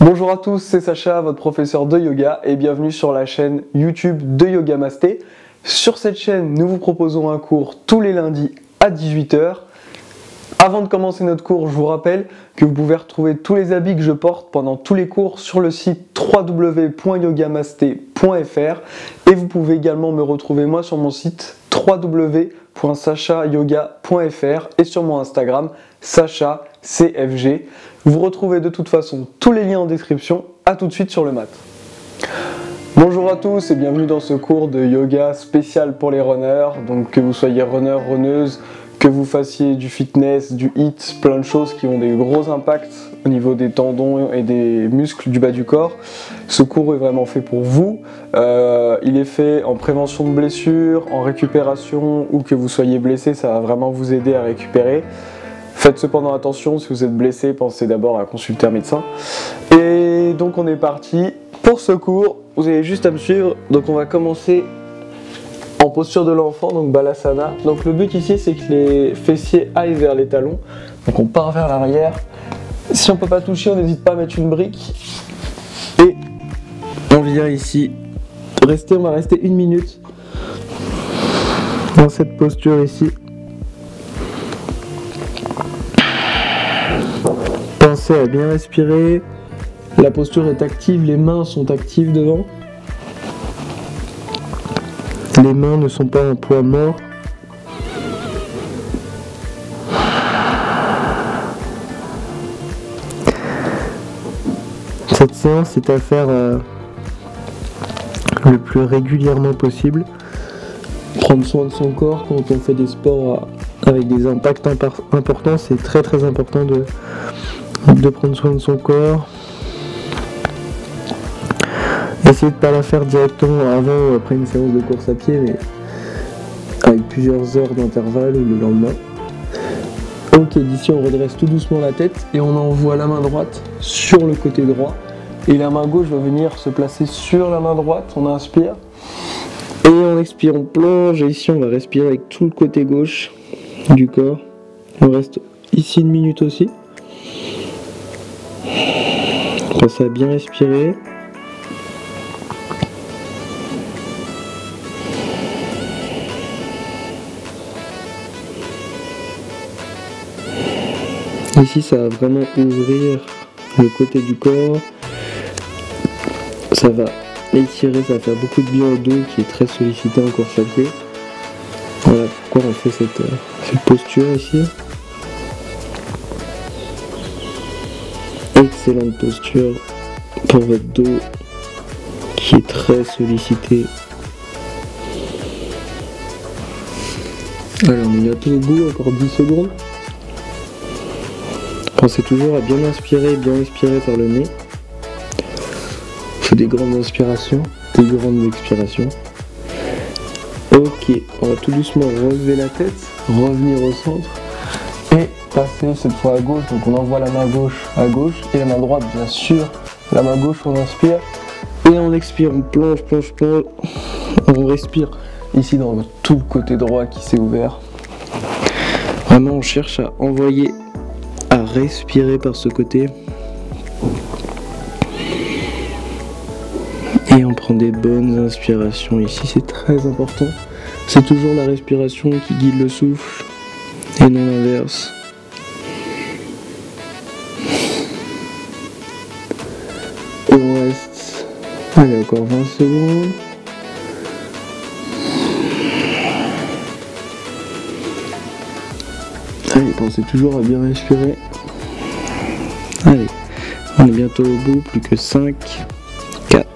Bonjour à tous, c'est Sacha, votre professeur de yoga, et bienvenue sur la chaîne YouTube de Yoga Masté. Sur cette chaîne, nous vous proposons un cours tous les lundis à 18 h. Avant de commencer notre cours, je vous rappelle que vous pouvez retrouver tous les habits que je porte pendant tous les cours sur le site www.yogamasté.fr et vous pouvez également me retrouver moi sur mon site www.sachayoga.fr et sur mon Instagram SachaCFG. Vous retrouvez de toute façon tous les liens en description. À tout de suite sur le mat. Bonjour à tous et bienvenue dans ce cours de yoga spécial pour les runners. Donc que vous soyez runner, runneuse, que vous fassiez du fitness, du HIIT, plein de choses qui ont des gros impacts au niveau des tendons et des muscles du bas du corps. Ce cours est vraiment fait pour vous. Il est fait en prévention de blessures, en récupération, ou que vous soyez blessé, ça va vraiment vous aider à récupérer. Faites cependant attention, si vous êtes blessé, pensez d'abord à consulter un médecin. Et donc on est parti pour ce cours. Vous avez juste à me suivre. Donc on va commencer en posture de l'enfant, donc Balasana. Donc le but ici, c'est que les fessiers aillent vers les talons. Donc on part vers l'arrière. Si on ne peut pas toucher, on n'hésite pas à mettre une brique. Et on vient ici. On va rester 1 minute dans cette posture ici. Pensez à bien respirer. La posture est active, les mains sont actives devant. Les mains ne sont pas un poids mort. Cette séance est à faire le plus régulièrement possible. Prendre soin de son corps quand on fait des sports avec des impacts importants, c'est très important de prendre soin de son corps. Essayez de ne pas la faire directement avant ou après une séance de course à pied, mais avec plusieurs heures d'intervalle ou le lendemain. Ok, d'ici on redresse tout doucement la tête et on envoie la main droite sur le côté droit. Et la main gauche va venir se placer sur la main droite. On inspire. Et on expire, on plonge. Et ici on va respirer avec tout le côté gauche du corps. On reste ici 1 minute aussi. Pensez à bien respirer. Ici, ça va vraiment ouvrir le côté du corps. Ça va étirer, ça va faire beaucoup de bien au dos qui est très sollicité en course à pied. Voilà pourquoi on fait cette posture ici. Excellente posture pour votre dos qui est très sollicité. Alors on est bientôt au bout, encore 10 secondes. Pensez toujours à bien inspirer et bien expirer par le nez. On fait des grandes inspirations, des grandes expirations. Ok, on va tout doucement relever la tête, revenir au centre et passer cette fois à gauche. Donc on envoie la main gauche à gauche et la main droite bien sûr. La main gauche on inspire et on expire, on plonge. On respire ici dans tout le côté droit qui s'est ouvert. Vraiment on cherche à envoyer, à respirer par ce côté et on prend des bonnes inspirations ici, c'est très important, c'est toujours la respiration qui guide le souffle et non l'inverse. On reste, allez, encore 20 secondes. Allez, pensez toujours à bien respirer. Allez, on est bientôt au bout, plus que 5, 4,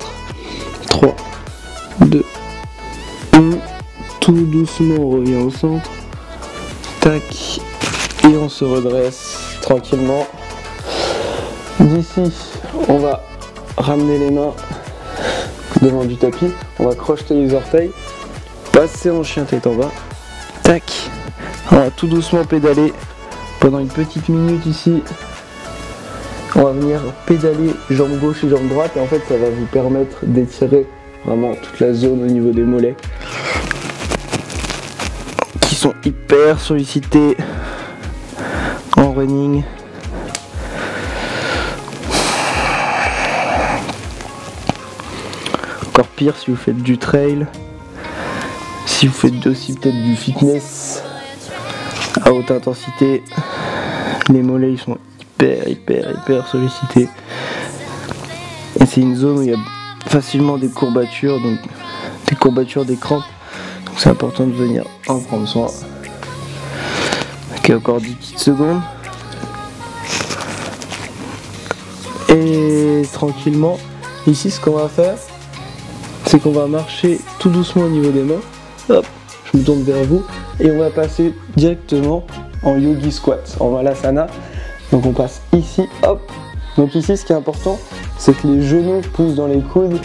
3, 2, 1. Tout doucement, on revient au centre. Tac. Et on se redresse tranquillement. D'ici, on va ramener les mains devant du tapis. On va crocheter les orteils. Passer en chien tête en bas. Tac. On va tout doucement pédaler pendant une petite minute ici. On va venir pédaler jambe gauche et jambe droite et en fait ça va vous permettre d'étirer vraiment toute la zone au niveau des mollets qui sont hyper sollicités en running. encore pire si vous faites du trail, si vous faites aussi peut-être du fitness à haute intensité. Les mollets ils sont hyper sollicités. Et c'est une zone où il y a facilement des courbatures, donc des courbatures des crampes. Donc c'est important de venir en prendre soin. Ok, encore 10 petites secondes. Et tranquillement, ici ce qu'on va faire, c'est qu'on va marcher tout doucement au niveau des mains. Hop, je me tourne vers vous et on va passer directement en yogi squat, en malasana. Donc on passe ici, hop. Donc ici ce qui est important, c'est que les genoux poussent dans les coudes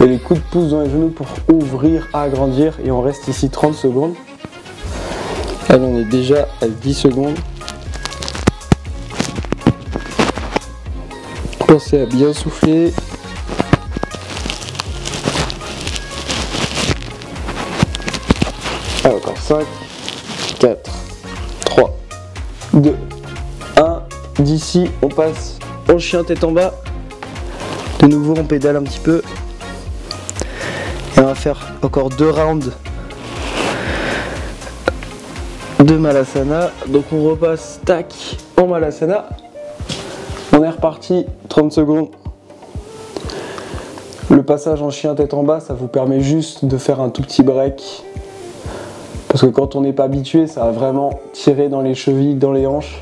et les coudes poussent dans les genoux pour ouvrir, agrandir, et on reste ici 30 secondes. Allez, on est déjà à 10 secondes. Pensez à bien souffler. Allez, encore 5, 4, 3, 2, 1. D'ici, on passe en chien tête en bas. De nouveau, on pédale un petit peu. Et on va faire encore 2 rounds de malasana. Donc on repasse, tac, en malasana. On est reparti, 30 secondes. Le passage en chien tête en bas, ça vous permet juste de faire un tout petit break. Parce que quand on n'est pas habitué, ça va vraiment tirer dans les chevilles, dans les hanches.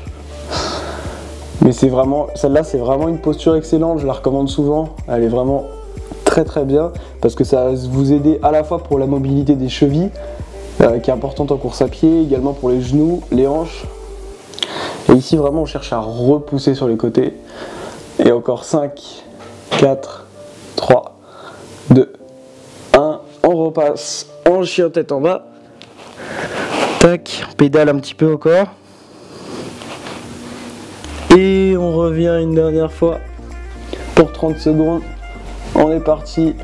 Mais c'est vraiment, celle-là c'est vraiment une posture excellente, je la recommande souvent. Elle est vraiment très bien parce que ça va vous aider à la fois pour la mobilité des chevilles, qui est importante en course à pied, également pour les genoux, les hanches. Et ici vraiment on cherche à repousser sur les côtés. Et encore 5, 4, 3, 2, 1. On repasse en chien tête en bas. Tac, on pédale un petit peu encore. Et on revient une dernière fois pour 30 secondes. On est parti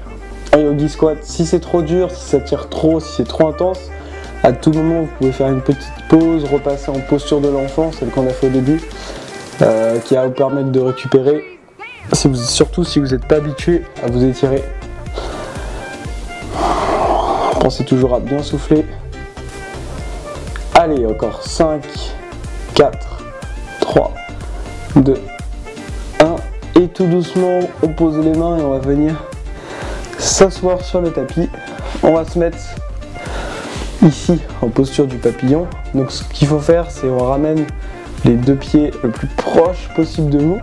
en yogi squat. Si c'est trop dur, si ça tire trop, si c'est trop intense, à tout moment vous pouvez faire une petite pause, repasser en posture de l'enfant, celle qu'on a fait au début, qui va vous permettre de récupérer, surtout si vous n'êtes pas habitué à vous étirer. Pensez toujours à bien souffler. Allez, encore 5, 4, 3, 2, 1. Et tout doucement, on pose les mains et on va venir s'asseoir sur le tapis. On va se mettre ici en posture du papillon. Donc ce qu'il faut faire, c'est on ramène les deux pieds le plus proche possible de vous.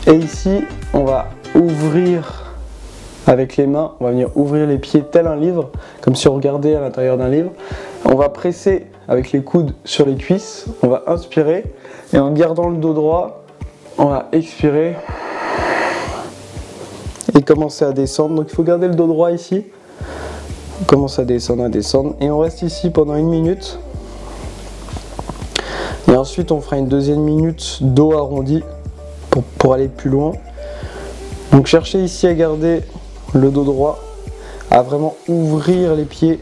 Et ici, on va ouvrir avec les mains, on va venir ouvrir les pieds tel un livre, comme si on regardait à l'intérieur d'un livre. On va presser avec les coudes sur les cuisses, on va inspirer et en gardant le dos droit, on va expirer et commencer à descendre. Donc il faut garder le dos droit ici. On commence à descendre et on reste ici pendant 1 minute. Et ensuite on fera une deuxième minute dos arrondi pour aller plus loin. Donc cherchez ici à garder le dos droit, à vraiment ouvrir les pieds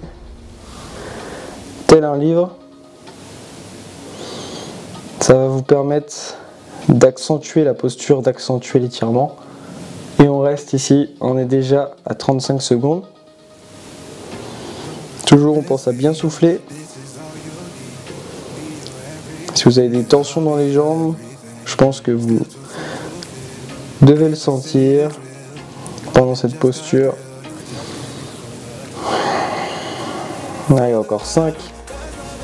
tel un livre. Ça va vous permettre d'accentuer la posture, d'accentuer l'étirement. Et on reste ici, on est déjà à 35 secondes. Toujours on pense à bien souffler. Si vous avez des tensions dans les jambes, je pense que vous devez le sentir pendant cette posture. Allez, encore 5,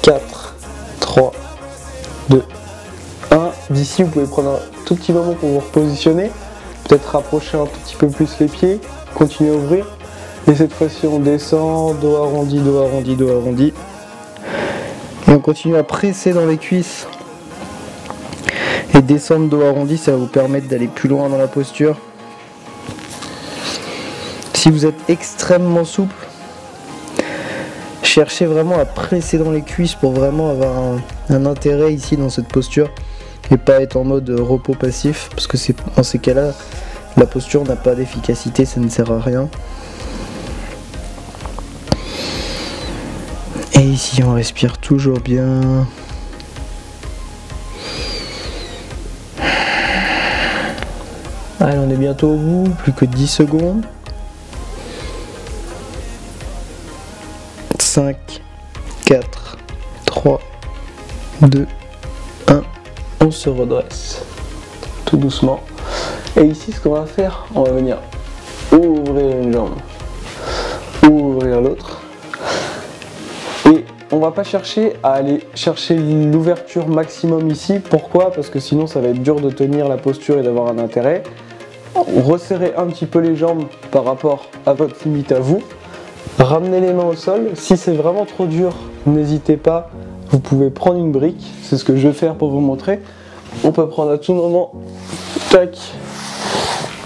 4, 3, 2, 1. D'ici, vous pouvez prendre un tout petit moment pour vous repositionner. Peut-être rapprocher un tout petit peu plus les pieds. Continuer à ouvrir. Et cette fois-ci, on descend. Dos arrondi, dos arrondi, dos arrondi. Et on continue à presser dans les cuisses. Et descendre dos arrondi, ça va vous permettre d'aller plus loin dans la posture. Si vous êtes extrêmement souple, cherchez vraiment à presser dans les cuisses pour vraiment avoir un intérêt ici dans cette posture et pas être en mode repos passif, parce que dans ces cas-là, la posture n'a pas d'efficacité, ça ne sert à rien. Et ici, on respire toujours bien. Allez, on est bientôt au bout, plus que 10 secondes. 5, 4, 3, 2, 1. On se redresse tout doucement. Et ici, ce qu'on va faire, on va venir ouvrir une jambe, ouvrir l'autre. Et on va pas chercher à aller chercher l'ouverture maximum ici. Pourquoi? Parce que sinon, ça va être dur de tenir la posture et d'avoir un intérêt. Resserrez un petit peu les jambes par rapport à votre limite à vous. Ramenez les mains au sol. Si c'est vraiment trop dur, n'hésitez pas. Vous pouvez prendre une brique. C'est ce que je vais faire pour vous montrer. On peut prendre à tout moment, tac,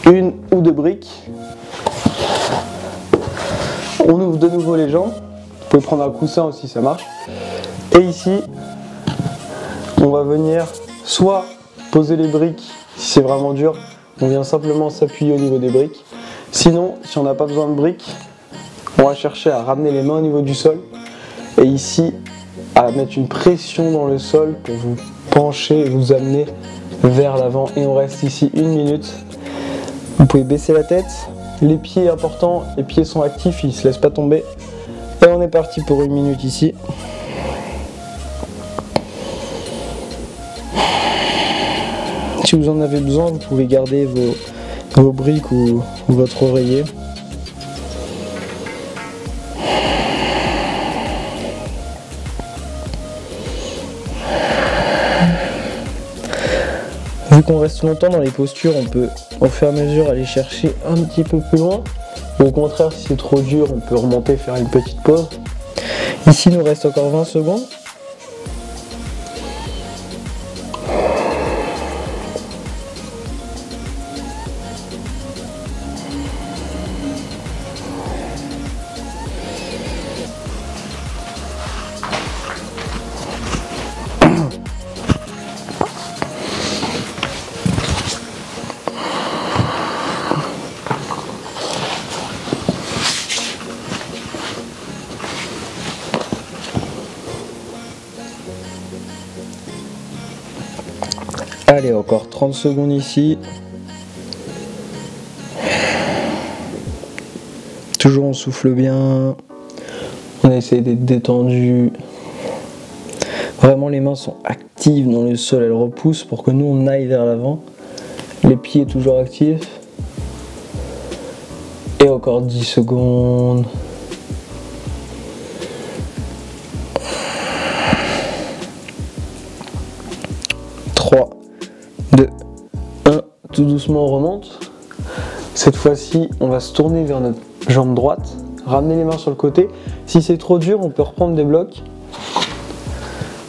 une ou deux briques. On ouvre de nouveau les jambes. Vous pouvez prendre un coussin aussi, ça marche. Et ici, on va venir soit poser les briques, si c'est vraiment dur, on vient simplement s'appuyer au niveau des briques. Sinon, si on n'a pas besoin de briques, on va chercher à ramener les mains au niveau du sol. Et ici, à mettre une pression dans le sol pour vous pencher et vous amener vers l'avant. Et on reste ici 1 minute. Vous pouvez baisser la tête. Les pieds, important, les pieds sont actifs, ils ne se laissent pas tomber. Et on est parti pour 1 minute ici. Si vous en avez besoin, vous pouvez garder vos briques ou votre oreiller. Vu qu'on reste longtemps dans les postures, on peut au fur et à mesure aller chercher un petit peu plus loin. Ou au contraire, si c'est trop dur, on peut remonter, faire une petite pause. Ici, il nous reste encore 20 secondes. Allez, encore 30 secondes ici. Toujours on souffle bien. On essaie d'être détendu. Vraiment les mains sont actives dans le sol, elles repoussent pour que nous on aille vers l'avant. Les pieds toujours actifs. Et encore 10 secondes. Tout doucement on remonte. Cette fois-ci on va se tourner vers notre jambe droite, ramener les mains sur le côté. Si c'est trop dur, on peut reprendre des blocs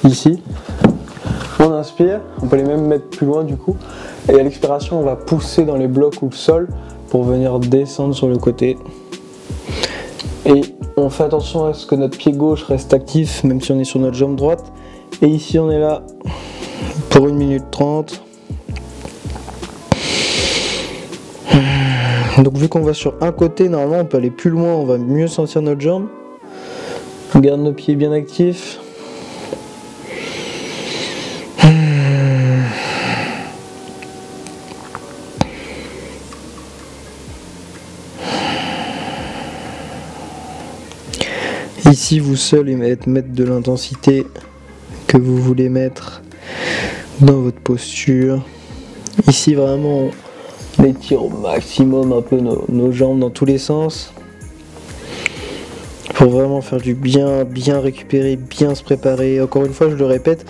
ici. On inspire, on peut les même mettre plus loin du coup. Et à l'expiration on va pousser dans les blocs ou le sol pour venir descendre sur le côté. Et on fait attention à ce que notre pied gauche reste actif même si on est sur notre jambe droite. Et ici on est là pour 1 minute 30. Donc vu qu'on va sur un côté, normalement on peut aller plus loin, on va mieux sentir notre jambe. On garde nos pieds bien actifs. Ici vous seul mettre de l'intensité que vous voulez mettre dans votre posture. Ici vraiment on étire au maximum un peu nos jambes dans tous les sens pour vraiment faire du bien récupérer, bien se préparer. Encore une fois je le répète,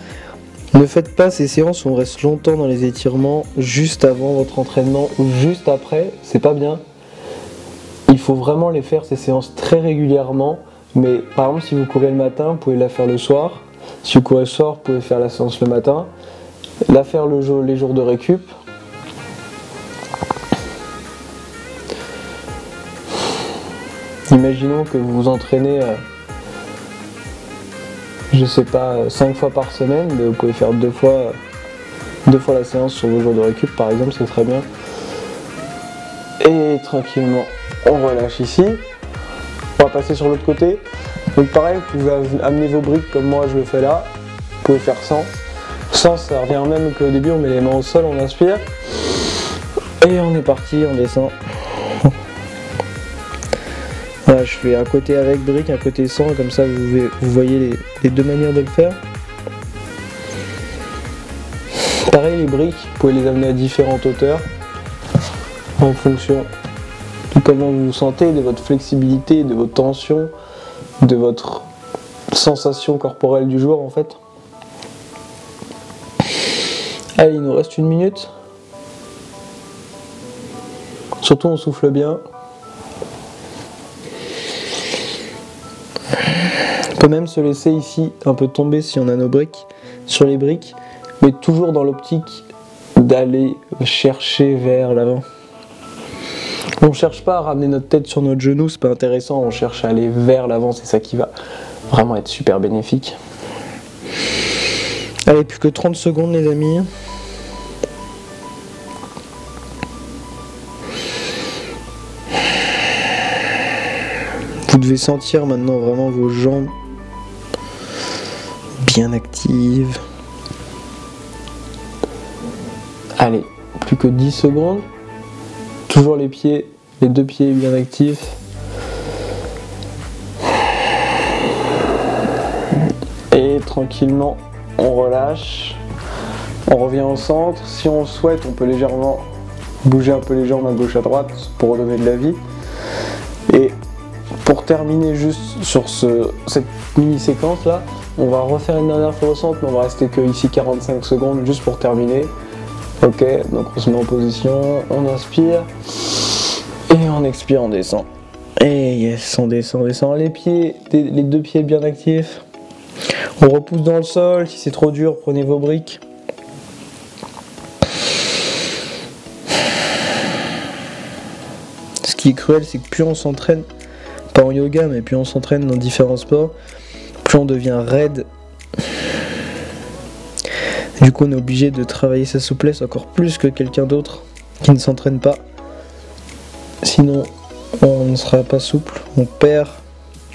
ne faites pas ces séances où on reste longtemps dans les étirements juste avant votre entraînement ou juste après, c'est pas bien. Il faut vraiment les faire ces séances très régulièrement, mais par exemple si vous courez le matin, vous pouvez la faire le soir. Si vous courez le soir, vous pouvez faire la séance le matin, la faire les jours de récup. Imaginons que vous vous entraînez, je sais pas, 5 fois par semaine, mais vous pouvez faire deux fois la séance sur vos jours de récup par exemple, c'est très bien. Et tranquillement, on relâche ici. On va passer sur l'autre côté. Donc pareil, vous pouvez amener vos briques comme moi je le fais là. Vous pouvez faire 100. 100, ça revient même qu'au début on met les mains au sol, on inspire. Et on est parti, on descend. Voilà, je je fais un côté avec brique, un côté sans, comme ça vous voyez les deux manières de le faire. Pareil, les briques, vous pouvez les amener à différentes hauteurs en fonction de comment vous vous sentez, de votre flexibilité, de votre tension, de votre sensation corporelle du jour en fait. Allez, il nous reste 1 minute. Surtout on souffle bien. On peut même se laisser ici un peu tomber si on a nos briques sur les briques, mais toujours dans l'optique d'aller chercher vers l'avant. On ne cherche pas à ramener notre tête sur notre genou, c'est pas intéressant, on cherche à aller vers l'avant, c'est ça qui va vraiment être super bénéfique. Allez, plus que 30 secondes les amis. Vous devez sentir maintenant vraiment vos jambes bien actives. Allez, plus que 10 secondes. Toujours les pieds, les deux pieds bien actifs. Et tranquillement, on relâche. On revient au centre. Si on le souhaite, on peut légèrement bouger un peu les jambes à gauche à droite pour redonner de la vie. Et pour terminer juste sur cette mini séquence là, on va refaire une dernière fois au centre, mais on va rester que ici 45 secondes juste pour terminer. Ok, donc on se met en position, on inspire et on expire, on descend. Et yes, on descend. Les pieds, les deux pieds bien actifs. On repousse dans le sol, si c'est trop dur, prenez vos briques. Ce qui est cruel, c'est que plus on s'entraîne, pas en yoga, mais plus on s'entraîne dans différents sports, plus on devient raide. Du coup, on est obligé de travailler sa souplesse encore plus que quelqu'un d'autre qui ne s'entraîne pas. Sinon, on ne sera pas souple, on perd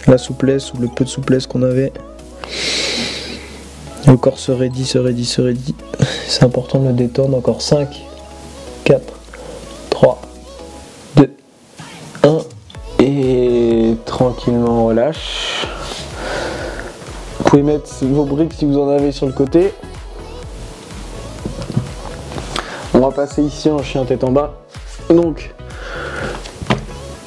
la souplesse ou le peu de souplesse qu'on avait. Le corps se raidit. C'est important de le détendre. Encore 5, 4, 3, 2, 1. Et tranquillement on relâche. Vous pouvez mettre vos briques si vous en avez sur le côté. On va passer ici en chien tête en bas. Donc,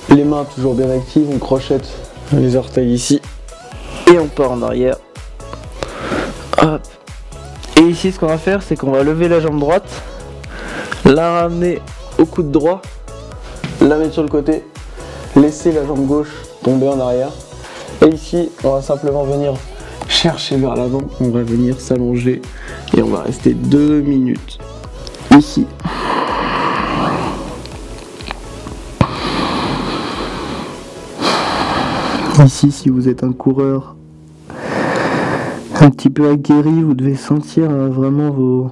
les mains toujours bien actives, on crochette les orteils ici. Et on part en arrière. Hop. Et ici, ce qu'on va faire, c'est qu'on va lever la jambe droite, la ramener au coude droit, la mettre sur le côté, laisser la jambe gauche tomber en arrière. Et ici, on va simplement venir chercher vers l'avant. On va venir s'allonger et on va rester 2 minutes. Ici. Ici, si vous êtes un coureur un petit peu aguerri, vous devez sentir vraiment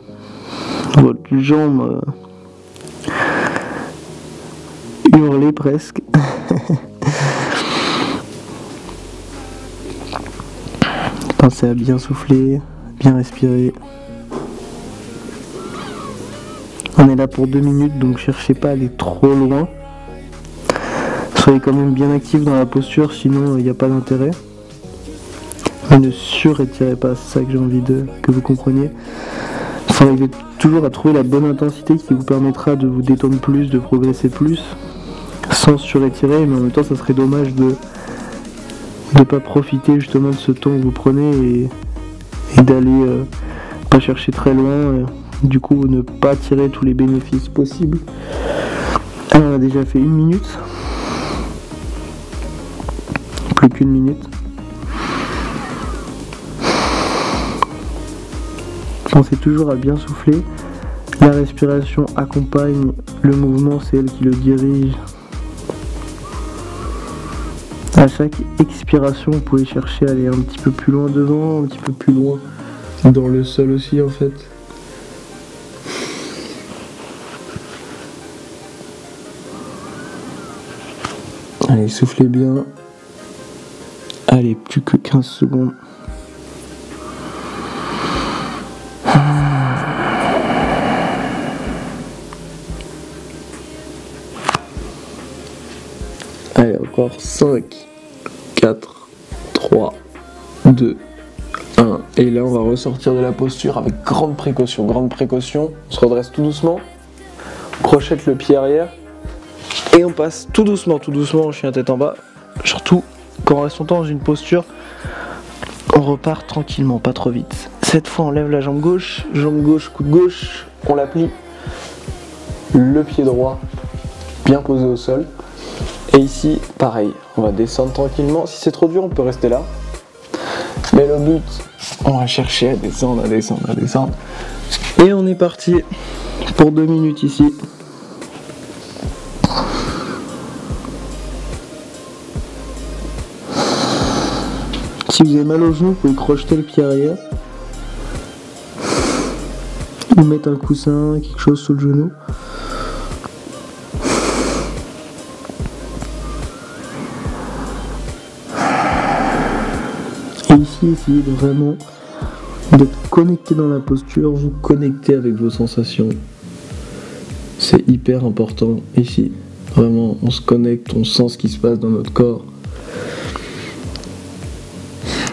votre jambe hurler presque. Pensez à bien souffler, bien respirer. On est là pour 2 minutes, donc cherchez pas à aller trop loin. Soyez quand même bien actif dans la posture, sinon il n'y a pas d'intérêt. Mais ne surétirez pas, c'est ça que j'ai envie que vous compreniez. Il faut arriver toujours à trouver la bonne intensité qui vous permettra de vous détendre plus, de progresser plus, sans surétirer, mais en même temps ça serait dommage de ne pas profiter justement de ce temps que vous prenez et d'aller pas chercher très loin, du coup ne pas tirer tous les bénéfices possibles. Alors, on a déjà fait 1 minute, plus qu'1 minute. Pensez toujours à bien souffler. La respiration accompagne le mouvement, c'est elle qui le dirige. À chaque expiration, vous pouvez chercher à aller un petit peu plus loin devant, un petit peu plus loin dans le sol aussi en fait. Allez, soufflez bien. Allez, plus que 15 secondes. Allez, encore 5, 4, 3, 2, 1. Et là, on va ressortir de la posture avec grande précaution. Grande précaution, on se redresse tout doucement, on crochette le pied arrière et on passe tout doucement en chien tête en bas. Surtout, quand on reste longtemps dans une posture, on repart tranquillement, pas trop vite. Cette fois, on lève la jambe gauche, coude gauche, on la plie, le pied droit bien posé au sol. Et ici, pareil, on va descendre tranquillement. Si c'est trop dur, on peut rester là. Mais le but, on va chercher à descendre. Et on est parti pour 2 minutes ici. Si vous avez mal au genou, vous pouvez crocheter le pied arrière. Ou mettre un coussin, quelque chose sous le genou. Et ici, essayez de vraiment d'être connecté dans la posture, vous connecter avec vos sensations. C'est hyper important. Ici, vraiment, on se connecte, on sent ce qui se passe dans notre corps.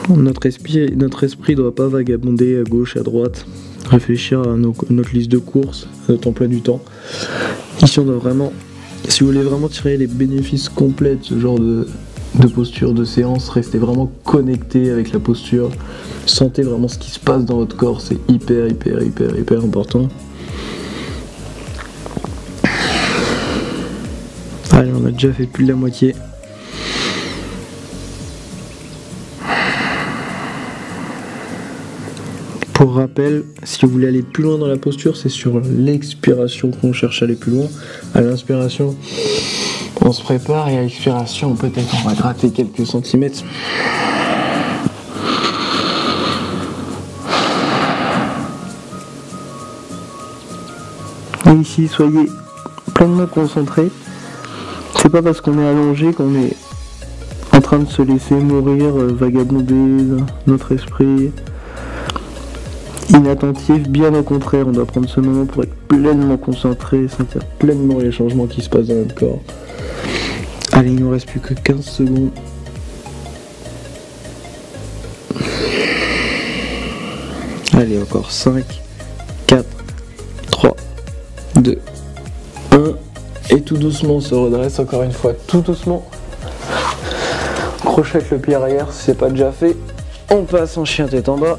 Notre esprit ne doit pas vagabonder à gauche, à droite, réfléchir à notre liste de courses, à notre emploi du temps. Ici, on doit vraiment, si vous voulez vraiment tirer les bénéfices complets de ce genre de posture, de séance, restez vraiment connecté avec la posture. Sentez vraiment ce qui se passe dans votre corps, c'est hyper important. Allez, on a déjà fait plus de la moitié. Pour rappel, si vous voulez aller plus loin dans la posture, c'est sur l'expiration qu'on cherche à aller plus loin. À l'inspiration, on se prépare et à l'expiration, peut-être on va gratter quelques centimètres. Et ici, soyez pleinement concentrés. C'est pas parce qu'on est allongé qu'on est en train de se laisser mourir, vagabonder notre esprit. Inattentif, bien au contraire, on doit prendre ce moment pour être pleinement concentré, sentir pleinement les changements qui se passent dans notre corps. Allez, il nous reste plus que 15 secondes. Allez, encore 5, 4, 3, 2, 1. Et tout doucement, on se redresse encore une fois, tout doucement. Crochette le pied arrière si c'est pas déjà fait. On passe en chien tête en bas.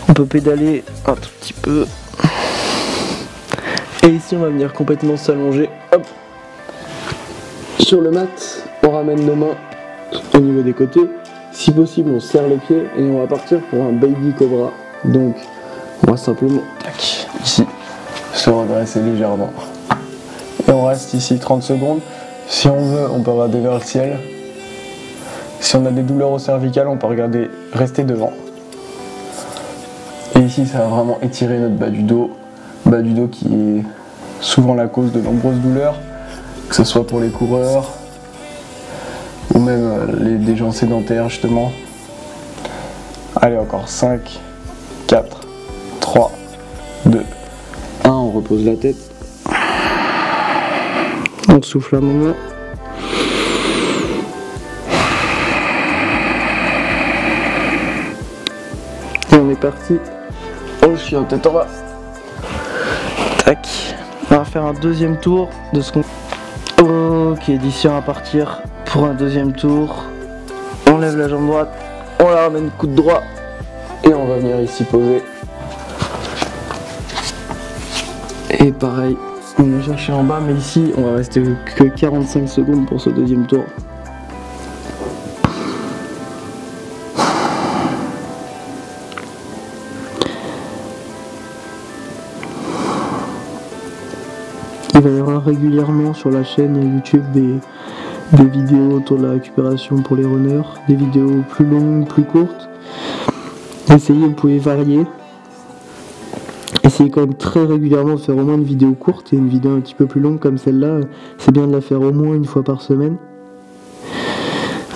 On peut pédaler un tout petit peu. Et ici, on va venir complètement s'allonger. Hop. Sur le mat, on ramène nos mains au niveau des côtés. Si possible, on serre les pieds et on va partir pour un baby cobra. Donc, on va simplement, tac, ici, se redresser légèrement. Et on reste ici 30 secondes. Si on veut, on peut regarder vers le ciel. Si on a des douleurs au cervical, on peut rester devant. Et ici, ça va vraiment étirer notre bas du dos qui est souvent la cause de nombreuses douleurs, que ce soit pour les coureurs ou même des gens sédentaires justement. Allez, encore 5, 4, 3, 2, 1, on repose la tête. On souffle un moment. Et on est parti. On chien tête en bas. Tac. On va faire un deuxième tour de ce qu'on... Ok, d'ici on va partir pour un deuxième tour. On lève la jambe droite, on la ramène coude droit et on va venir ici poser. Et pareil, on va chercher en bas, mais ici on va rester que 45 secondes pour ce deuxième tour. Il va y avoir régulièrement sur la chaîne YouTube des vidéos autour de la récupération pour les runners, des vidéos plus longues, plus courtes. Essayez, vous pouvez varier. Essayez quand même très régulièrement de faire au moins une vidéo courte et une vidéo un petit peu plus longue comme celle-là. C'est bien de la faire au moins une fois par semaine.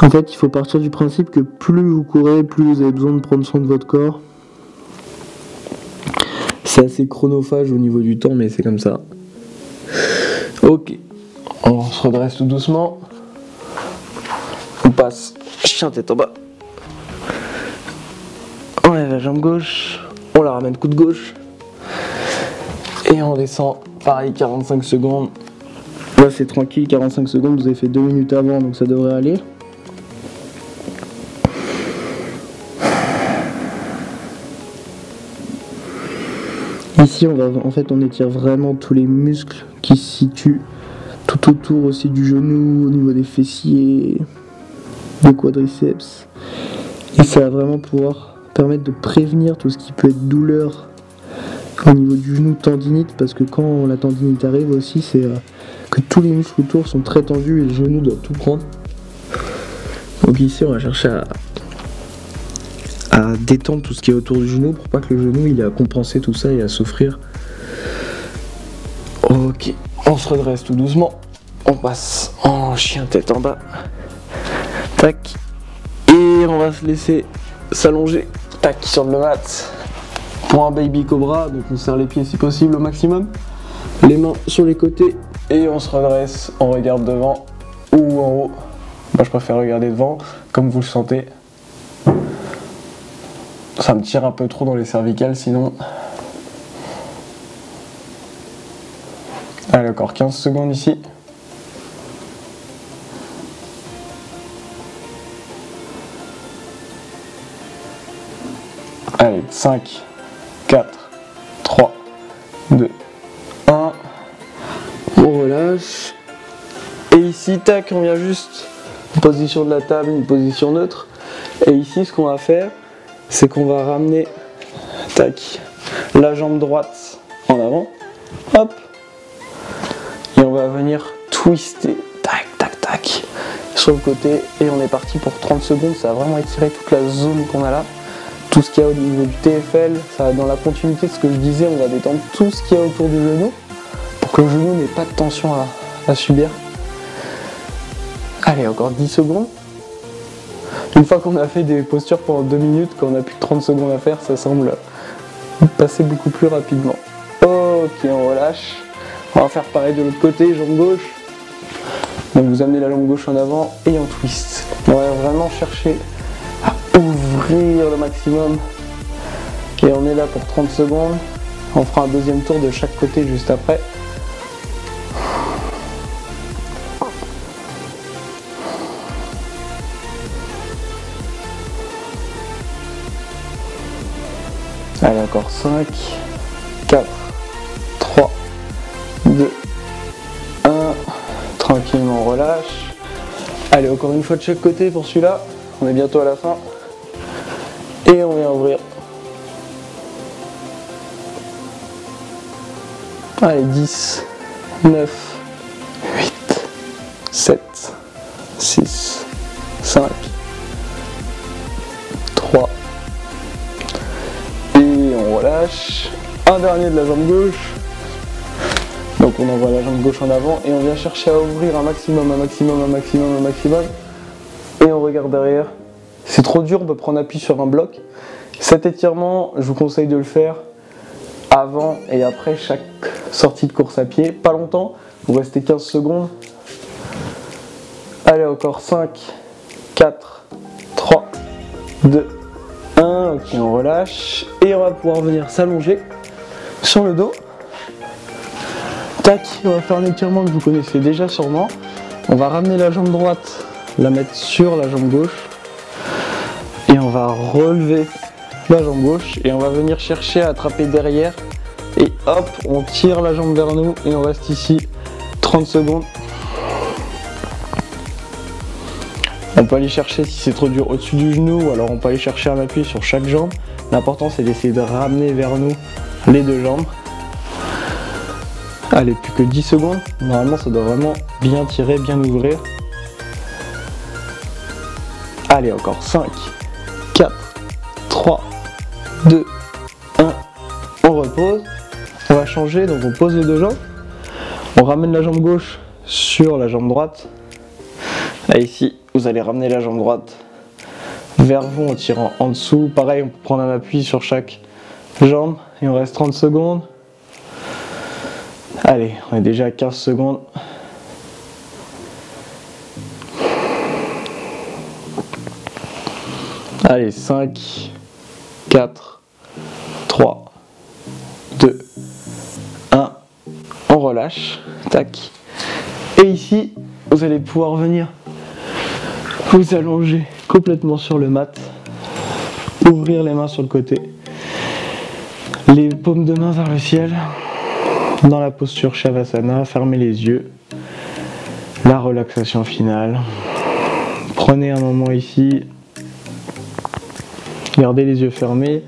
En fait, il faut partir du principe que plus vous courez, plus vous avez besoin de prendre soin de votre corps. C'est assez chronophage au niveau du temps, mais c'est comme ça. Ok, on se redresse tout doucement. On passe passe chien tête en bas. On lève la jambe gauche, on la ramène coude gauche. Et on descend, pareil, 45 secondes. Là c'est tranquille, 45 secondes, vous avez fait 2 minutes avant, donc ça devrait aller. Ici on étire vraiment tous les muscles qui se situent tout autour aussi du genou, au niveau des fessiers, des quadriceps. Et ça va vraiment pouvoir permettre de prévenir tout ce qui peut être douleur au niveau du genou, tendinite, parce que quand la tendinite arrive aussi, c'est que tous les muscles autour sont très tendus et le genou doit tout prendre. Donc ici on va chercher à détendre tout ce qui est autour du genou pour pas que le genou il ait à compenser tout ça et à souffrir. Ok, on se redresse tout doucement, on passe en chien tête en bas, tac, et on va se laisser s'allonger, tac, sur le mat. Pour un baby cobra, donc on serre les pieds si possible au maximum, les mains sur les côtés et on se redresse, on regarde devant ou en haut. Moi je préfère regarder devant, comme vous le sentez. Ça me tire un peu trop dans les cervicales sinon. Allez, encore 15 secondes ici. Allez, 5, 4, 3, 2, 1. On relâche. Et ici, tac, on vient juste une position de la table, une position neutre. Et ici, ce qu'on va faire, c'est qu'on va ramener, tac, la jambe droite en avant. Hop. Et on va venir twister, tac, tac, tac, sur le côté. Et on est parti pour 30 secondes. Ça va vraiment étirer toute la zone qu'on a là. Tout ce qu'il y a au niveau du TFL, ça va dans la continuité de ce que je disais, on va détendre tout ce qu'il y a autour du genou pour que le genou n'ait pas de tension à subir. Allez, encore 10 secondes. Une fois qu'on a fait des postures pendant 2 minutes, quand on a plus de 30 secondes à faire, ça semble passer beaucoup plus rapidement. Ok, on relâche. On va faire pareil de l'autre côté, jambe gauche. Donc vous amenez la jambe gauche en avant et on twist. On va vraiment chercher ouvrir le maximum et on est là pour 30 secondes. On fera un deuxième tour de chaque côté juste après. Allez, encore 5, 4, 3, 2, 1. Tranquillement on relâche. Allez, encore une fois de chaque côté pour celui-là. On est bientôt à la fin. Et on vient ouvrir. Allez, 10, 9, 8, 7, 6, 5, 3. Et on relâche. Un dernier de la jambe gauche. Donc on envoie la jambe gauche en avant et on vient chercher à ouvrir un maximum, un maximum, un maximum, un maximum. Et on regarde derrière. C'est trop dur, on peut prendre appui sur un bloc. Cet étirement, je vous conseille de le faire avant et après chaque sortie de course à pied. Pas longtemps, vous restez 15 secondes. Allez, encore 5, 4, 3, 2, 1. Ok, on relâche. Et on va pouvoir venir s'allonger sur le dos. Tac, on va faire un étirement que vous connaissez déjà sûrement. On va ramener la jambe droite, la mettre sur la jambe gauche. Et on va relever la jambe gauche et on va venir chercher à attraper derrière. Et hop, on tire la jambe vers nous et on reste ici 30 secondes. On peut aller chercher si c'est trop dur au-dessus du genou, ou alors on peut aller chercher un appui sur chaque jambe. L'important c'est d'essayer de ramener vers nous les deux jambes. Allez, plus que 10 secondes. Normalement ça doit vraiment bien tirer, bien ouvrir. Allez, encore 5, 4, 3, 2, 1. On repose. On va changer, donc on pose les deux jambes. On ramène la jambe gauche sur la jambe droite. Là ici, vous allez ramener la jambe droite vers vous en tirant en dessous. Pareil, on peut prendre un appui sur chaque jambe et on reste 30 secondes. Allez, on est déjà à 15 secondes. Allez, 5, 4, 3, 2, 1. On relâche. Tac. Et ici, vous allez pouvoir venir vous allonger complètement sur le mat. Ouvrir les mains sur le côté. Les paumes de main vers le ciel. Dans la posture Shavasana, fermez les yeux. La relaxation finale. Prenez un moment ici. Gardez les yeux fermés.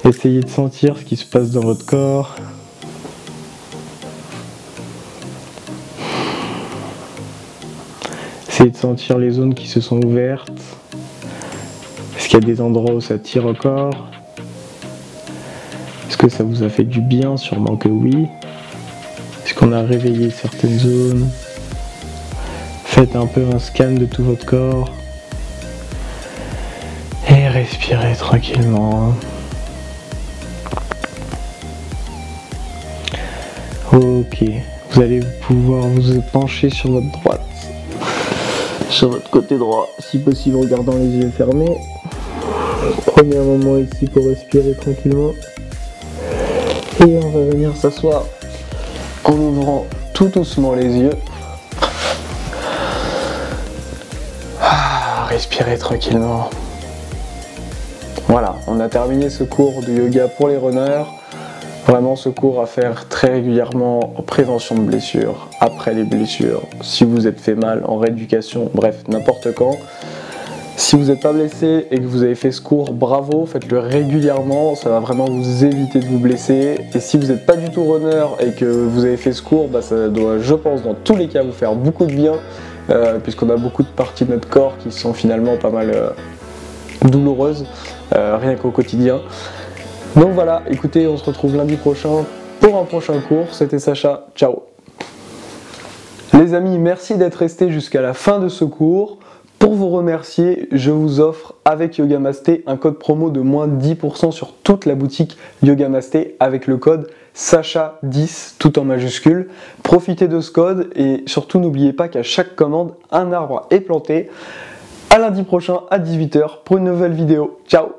Essayez de sentir ce qui se passe dans votre corps. Essayez de sentir les zones qui se sont ouvertes. Est-ce qu'il y a des endroits où ça tire encore? Est-ce que ça vous a fait du bien? Sûrement que oui. Est-ce qu'on a réveillé certaines zones? Faites un peu un scan de tout votre corps. Et respirez tranquillement. Ok, vous allez pouvoir vous pencher sur votre droite. Sur votre côté droit, si possible en gardant les yeux fermés. Prenez un moment ici pour respirer tranquillement. Et on va venir s'asseoir en ouvrant tout doucement les yeux. Respirez tranquillement. Voilà, on a terminé ce cours de yoga pour les runners. Vraiment ce cours à faire très régulièrement en prévention de blessures, après les blessures, si vous êtes fait mal, en rééducation, bref, n'importe quand. Si vous n'êtes pas blessé et que vous avez fait ce cours, bravo, faites-le régulièrement, ça va vraiment vous éviter de vous blesser. Et si vous n'êtes pas du tout runner et que vous avez fait ce cours, bah ça doit, je pense, dans tous les cas, vous faire beaucoup de bien, puisqu'on a beaucoup de parties de notre corps qui sont finalement pas mal douloureuses, rien qu'au quotidien. Donc voilà, écoutez, on se retrouve lundi prochain pour un prochain cours. C'était Sacha, ciao. Les amis, merci d'être restés jusqu'à la fin de ce cours. Pour vous remercier, je vous offre avec Yogamasté un code promo de moins 10% sur toute la boutique Yogamasté avec le code Sacha10 tout en majuscule. Profitez de ce code et surtout n'oubliez pas qu'à chaque commande, un arbre est planté. À lundi prochain à 18 h pour une nouvelle vidéo. Ciao.